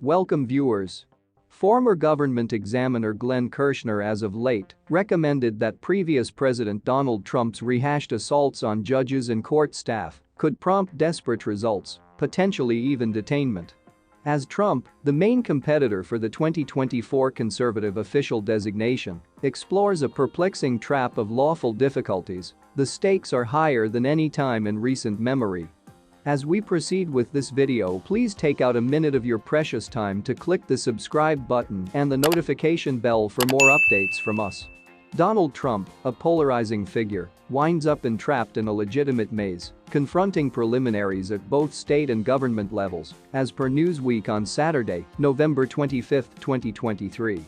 Welcome viewers. Former government examiner Glenn Kirshner as of late recommended that previous President Donald Trump's rehashed assaults on judges and court staff could prompt desperate results, potentially even detainment. As Trump, the main competitor for the 2024 conservative official designation, explores a perplexing trap of lawful difficulties, the stakes are higher than any time in recent memory. As we proceed with this video, please take out a minute of your precious time to click the subscribe button and the notification bell for more updates from us. Donald Trump, a polarizing figure, winds up entrapped in a legitimate maze, confronting preliminaries at both state and government levels, as per Newsweek on Saturday, November 25, 2023.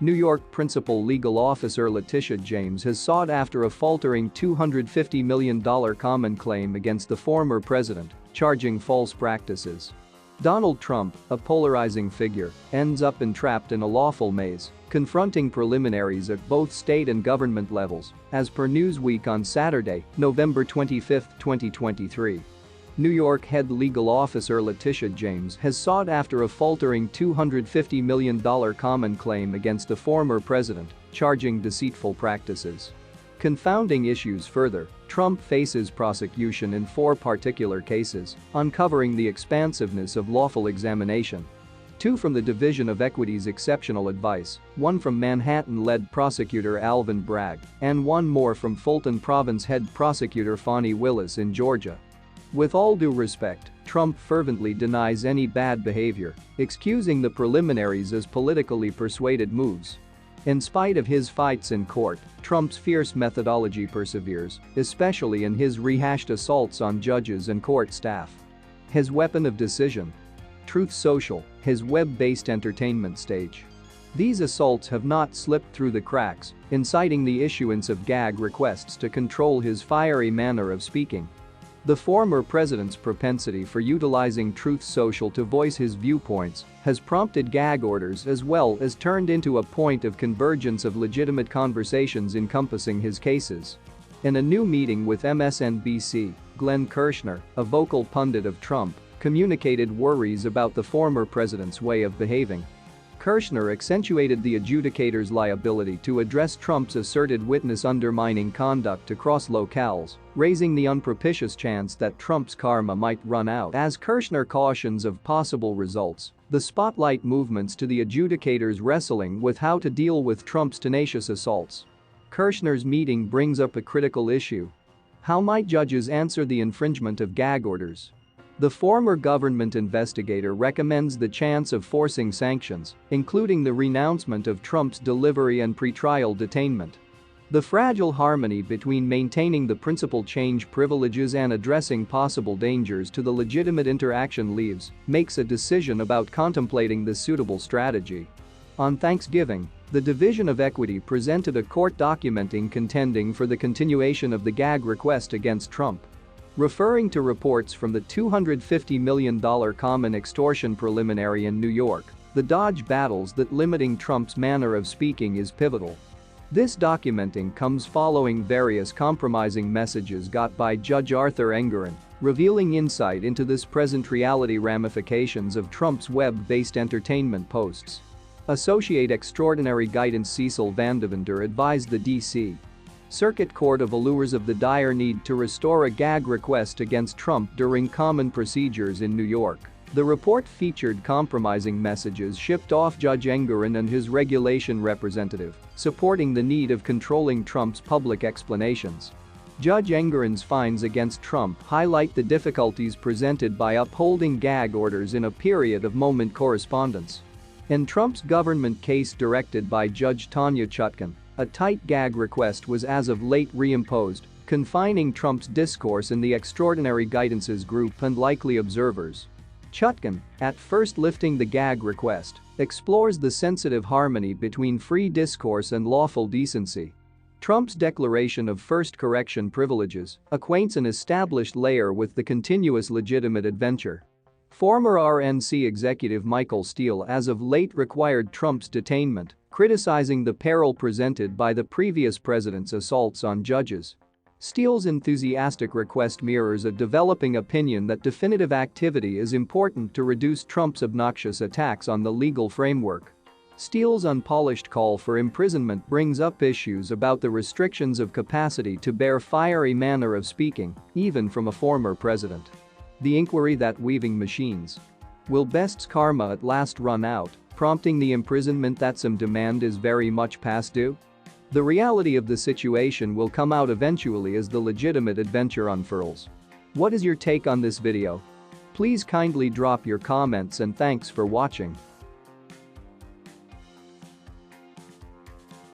New York principal legal officer Letitia James has sought after a faltering $250 million common claim against the former president, charging false practices. Donald Trump, a polarizing figure, ends up entrapped in a lawful maze, confronting preliminaries at both state and government levels, as per Newsweek on Saturday, November 25, 2023. New York head legal officer Letitia James has sought after a faltering $250 million common claim against the former president, charging deceitful practices. Confounding issues further, Trump faces prosecution in 4 particular cases, uncovering the expansiveness of lawful examination. 2 from the Division of Equity's Exceptional Advice, 1 from Manhattan-led prosecutor Alvin Bragg, and 1 more from Fulton Province head prosecutor Fani Willis in Georgia. With all due respect, Trump fervently denies any bad behavior, excusing the preliminaries as politically persuaded moves. In spite of his fights in court, Trump's fierce methodology perseveres, especially in his rehashed assaults on judges and court staff. His weapon of decision? Truth Social, his web-based entertainment stage. These assaults have not slipped through the cracks, inciting the issuance of gag requests to control his fiery manner of speaking. The former president's propensity for utilizing Truth Social to voice his viewpoints has prompted gag orders as well as turned into a point of convergence of legitimate conversations encompassing his cases. In a new meeting with Msnbc, Glenn Kirshner, a vocal pundit of Trump, communicated worries about the former president's way of behaving. Kirshner accentuated the adjudicator's liability to address Trump's asserted witness-undermining conduct across locales, raising the unpropitious chance that Trump's karma might run out. As Kirshner cautions of possible results, the spotlight movements to the adjudicator's wrestling with how to deal with Trump's tenacious assaults. Kirshner's meeting brings up a critical issue. How might judges answer the infringement of gag orders? The former government investigator recommends the chance of forcing sanctions, including the renouncement of Trump's delivery and pretrial detainment. The fragile harmony between maintaining the principal change privileges and addressing possible dangers to the legitimate interaction leaves makes a decision about contemplating the suitable strategy. On Thanksgiving, the Division of Equity presented a court documenting contending for the continuation of the gag request against Trump. Referring to reports from the $250 million common extortion preliminary in New York, the Dodge battles that limiting Trump's manner of speaking is pivotal. This documenting comes following various compromising messages got by Judge Arthur Engoron, revealing insight into this present reality ramifications of Trump's web-based entertainment posts. Associate Extraordinary Guidance Cecil Vandevender advised the D.C. Circuit Court of Allures of the dire need to restore a gag request against Trump during common procedures in New York. The report featured compromising messages shipped off Judge Engoron and his regulation representative, supporting the need of controlling Trump's public explanations. Judge Engoron's fines against Trump highlight the difficulties presented by upholding gag orders in a period of moment correspondence. In Trump's government case directed by Judge Tanya Chutkan, a tight gag request was as of late reimposed, confining Trump's discourse in the Extraordinary Guidance's group and likely observers. Chutkan, at first lifting the gag request, explores the sensitive harmony between free discourse and lawful decency. Trump's declaration of first correction privileges acquaints an established layer with the continuous legitimate adventure. Former RNC executive Michael Steele as of late required Trump's detainment, criticizing the peril presented by the previous president's assaults on judges. Steele's enthusiastic request mirrors a developing opinion that definitive activity is important to reduce Trump's obnoxious attacks on the legal framework. Steele's unpolished call for imprisonment brings up issues about the restrictions of capacity to bear fiery manner of speaking, even from a former president. The inquiry that weaving machines. Will Best's karma at last run out, prompting the imprisonment that some demand is very much past due? The reality of the situation will come out eventually as the legitimate adventure unfurls. What is your take on this video? Please kindly drop your comments and thanks for watching.